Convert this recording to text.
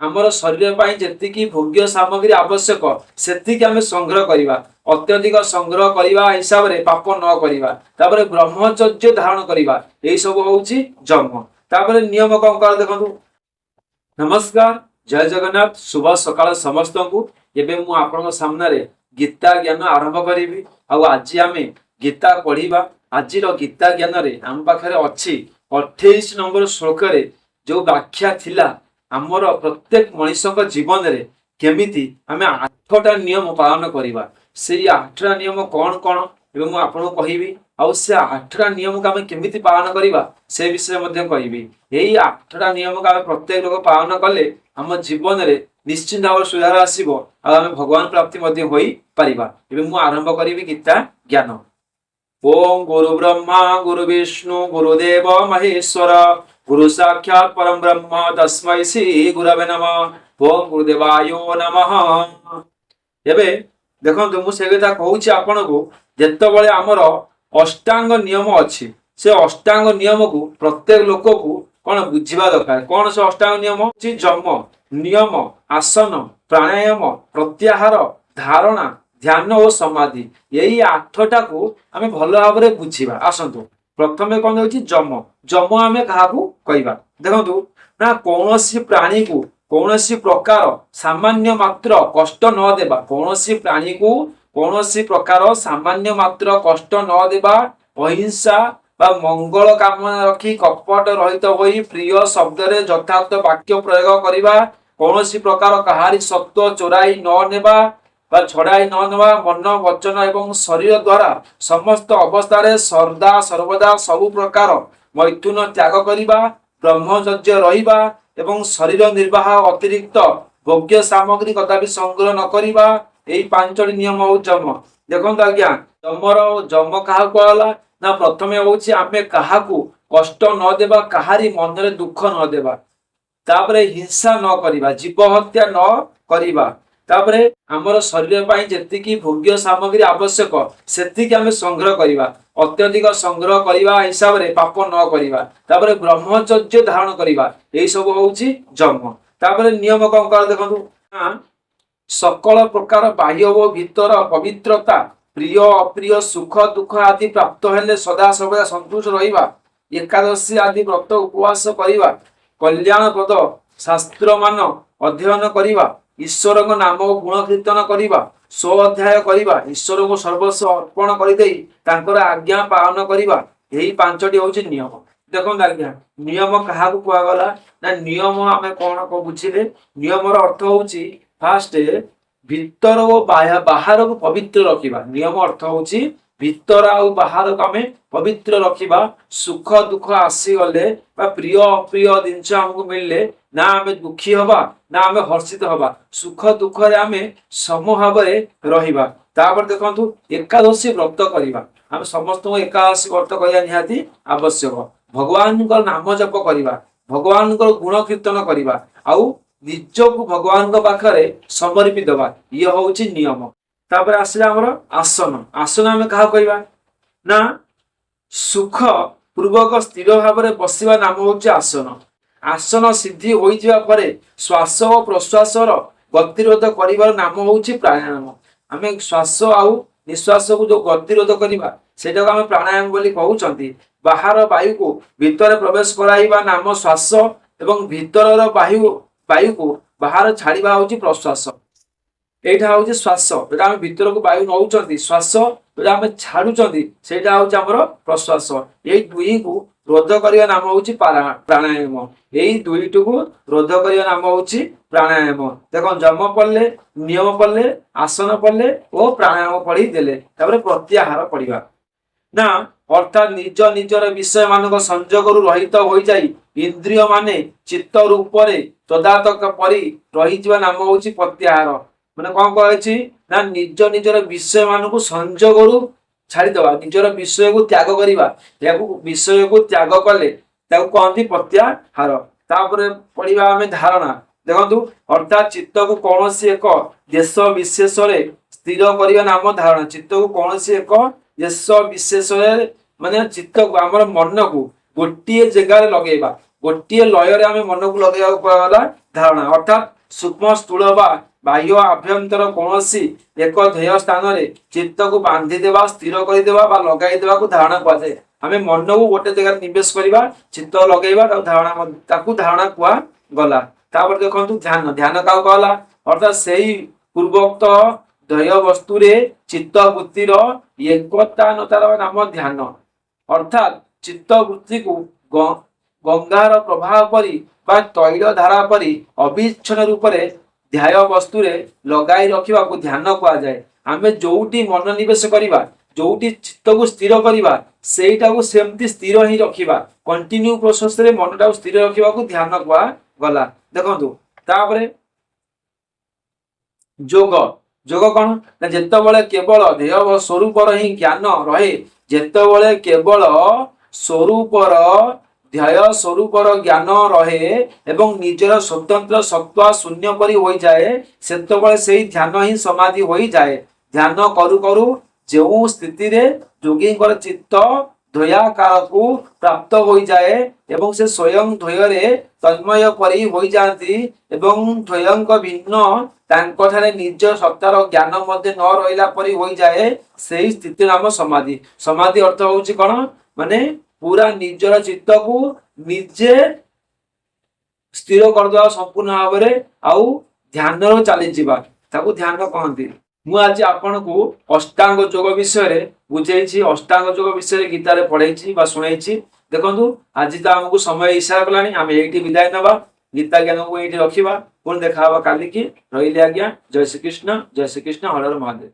आमर शरीर पर जी भोग्य सामग्री आवश्यक से आम संग्रह करवा। अत्यधिक संग्रह करने हिसाब से पाप न करवा। ब्रह्मचर्य धारण करवा यही सब हूँ जम। तापर नियम कौन कर देखु। नमस्कार, जय जगन्नाथ, शुभ सकाल समस्त को। एबे मु आपन सामने गीता ज्ञान आरंभ करी। आज आम गीता पढ़ा। आज गीता ज्ञान रे आम पाखे अच्छी 28 नंबर श्लोक रे जो व्याख्या थिला आमर प्रत्येक मनीष जीवन रे केमिति आमे 8टा नियम पालन करवा। से 8टा नियम कौन कौन एवं मु आपन कहिबी। आउ से 8टा नियम को आमे केमिति पालन करवा से विषय मध्ये कहिबी। एही 8टा नियम को आमे प्रत्येक लोक पालन कले आम जीवन रे निश्चित भाव सुधार आसीबो। आमे भगवान प्राप्ति मध्ये होई परिबा। एवं मु आरंभ करिबी गीता ज्ञान। ओम गुरु ब्रह्मा गुरु विष्णु गुरुदेव महेश्वर गुरु साक्षात् परम ब्रह्म तस्मै श्री गुरवे नमः। ओम गुरुदेवायो नमः। एबे देखंतु मु से कथा कहूची आपन को जेतबेले हमर अष्टांग नियम अछि से अष्टांग नियम को प्रत्येक लोक को कोन बुझिबा दरकार। कोन से अष्टांग नियम अछि? जम, नियम, आसन, प्राणायाम, प्रत्याहार, धारणा, ध्यान और समाधि। यही 8टा को आमे भलो भाव रे बुझिबा। आसंतु प्रथमे कोन होछि जम। जम आमे काहाकू कहबा देखंतु ना कोनोसी प्राणी को कोनोसी प्रकार सामान्य मात्र कष्ट न देबा। कोनोसी प्राणी को कोनोसी प्रकार सामान्य मात्र कष्ट न देबा। अहिंसा बा मंगल कामना रखी कपट रहित होई प्रिय शब्द रे यथार्थ वाक्य प्रयोग करिबा। कोनोसी प्रकार कहारी सत्व चोराई न नेबा बा छड़ाई न नेबा। मन वचन एवं शरीर द्वारा समस्त अवस्था रे सर्दा सर्वदा सब प्रकार मैथुन त्याग करिबा। ब्रह्मचर्य रहिबा एवं शरीर निर्वाह अतिरिक्त भोग्य सामग्री कदापि संग्रह न करिबा। एही 5टी नियम हो जम। देखंतु आज्ञा जमर जम काहा कहला ना प्रथमे होछि आमे काहाकू कष्ट न देबा, काहारी मन रे दुख न देबा। तापरे हिंसा न करिबा, जीव हत्या न करिबा। तापरे हमर शरीर पई जेतिकी भोग्य सामग्री आवश्यक सेतिकी आमे संग्रह करिबा। अत्यधिक संग्रह करिबा हिसाब रे पाप न करिबा। तापरे ब्रह्मचर्य धारण करिबा एही सब होउची जम। तापरे नियम कौन कर देखंतु। सकल प्रकार बाह्य व भीतर पवित्रता, प्रिय अप्रिय सुख दुख आदि प्राप्त हेले सदा सर्वदा संतुष्ट रहिबा। एकादशी आदि व्रत उपवास करिबा। कल्याण पद शास्त्र मान अध्ययन करिबा। ईश्वर को नाम और गुण कीर्तन करिबा। स्व अध्याय करिबा। ईश्वर को सर्वस्व अर्पण करि देई तांकर आज्ञा पालन करिबा। एही 5टी होउची नियम। देखो आज्ञा नियम काहाकू कुआ गला ना नियम आमे कोन को बुझिले। नियम रो अर्थ होउची फास्ट भीतर और बाहर को पवित्र रखिबा। नियम अर्थ होउची भीतर आ बाहर को आमे पवित्र रखिबा। सुख दुख आसी गले बा प्रिय अप्रिय जिंस हमको मिलले ना आमे दुखी हबा ना आमे हर्षित हबा। सुख दुख रे आमे समभाव रे रहिबा। तापर देखंतु एकादशी व्रत करिबा। आमे समस्त एकादशी व्रत करिया निहाती आवश्यक। भगवान को नाम जप करिबा। भगवान को गुण कीर्तन करिबा। आउ निज को भगवान को पाखरे समर्पित दबा। ये होउची नियम। तापर आसिला हमर आसन। आसन आमे कहा कहबा ना सुख पूर्वक स्थिर भाव रे बसिबा नाम होउची आसन। आसन सिद्धि होई जिवा परे श्वास और प्रश्वास गतिरोध करिबार नाम होउची प्राणायाम। आमे श्वास आउ निश्वास को जो गतिरोध करिबा सेटा को आमे प्राणायाम बोली कहउचंती। बाहर वायु को भीतर प्रवेश कराइबा नाम श्वास एवं भीतर वायु को बाहर छाड़िबा होउची प्रश्वास। एटा होउची श्वास जेटा हम भीतर को वायु नउचंती। श्वास जेटा हम छाडुचंती सेटा होउची हमर प्रश्वास। एई दुई को रोध करिया नाम होउची प्राणायाम। एई दुईटू को रोध करिया नाम होउची प्राणायाम। देखो जम पड़ले, नियम पड़ले, आसन पड़ले और प्राणायाम पढ़ी देले। तापर प्रत्याहार पढ़िबा ना अर्थात निज निजर विषय मानक संजोग रहित हो जाई इंद्रिय माने चित्त रूप रे तदातक परि रही जिवा नाम होउची प्रत्याहार। माने कोन कहैछि ना निज निजर विषय मानक संजोग छाड़ी दवा। निजर विषय को त्याग करिबा। याकू विषय को त्याग कले ताकू कहंती प्रत्याहार। तापर पढ़िबा आमे धारणा। देखंतु अर्थात चित्त को कोनोसी एक देश विशेष रे स्थिर करिया नाम धारणा। चित्त को कोनोसी एक देश विशेष रे माने चित्त को हमर मन को गोटिए जगह रे लगेबा। गोटे लय आम मन को लगे धारणा अर्थात सूक्ष्म स्थूल बा बाह्य आभ्यंतर कौन एक ध्येय स्थान में चित्त को बांधिदेवा स्थिर करदेवा लगेदेवा को धारणा कहुए आम मन को गोटे जगह निवेश करवा चित्त लगेगा धारणा कह गला देखो ध्यान ध्यान क्या कहला अर्थात से पूर्वोक्त ध्येय वस्तु रे चित्त वृत्तिर एकतानतार नाम ध्यान अर्थात चित्त वृत्ति को गंगार प्रभाव परी बा तैल धारा परी अविच्छिन्न रूप से ध्याय वस्तु रे लगाई रखा को ध्यान कह जाए आम जोटी मन निवेश करवा जोटी चित्त को स्थिर करवा सेटा को सेमती स्थिर ही रखा कंटिन्यू प्रोसेस रे मनटा को स्थिर रखा को ध्यान कह गला देखो तापरे जोग जोग कौन ना जितेबाला केवल देह स्वरूपर ही ज्ञान रहे जितेबाला केवल स्वरूपर ध्येय स्वरूपर ज्ञान रहे एवं निजर स्वतंत्र सत्ता शून्य परी हो जाए सेतबेले से ध्यान ही समाधि हो जाए ध्यान करू करू जो स्थिति रे जोगी चित्त ध्येयाकार को प्राप्त हो जाए एवं से स्वयं ध्येय रे तन्मय परी हो जाती एवं ध्येयंक भिन्न तांकठारे निज सत्तार ज्ञान मध्य न रहिला परी हो जाए से स्थिति नाम समाधि समाधि अर्थ होउची कोन माने पूरा निजर चित्त को निजे स्थिर करदे संपूर्ण भाव में आउ ध्यान चली जावा ताकू ध्यान कहती मु आज आपण को अष्टांग योग विषय रे बुझेछि अष्टांग योग विषय गीता रे पढ़ेछि बा सुनेछि देखंतु आज तो हमको समय इशारा कलानी आम एठी विदाय नबा गीता ज्ञान को एठी रखिबा पुन देखाबा काली की रहिली आज्ञा जय श्री कृष्ण हर हर महादेव।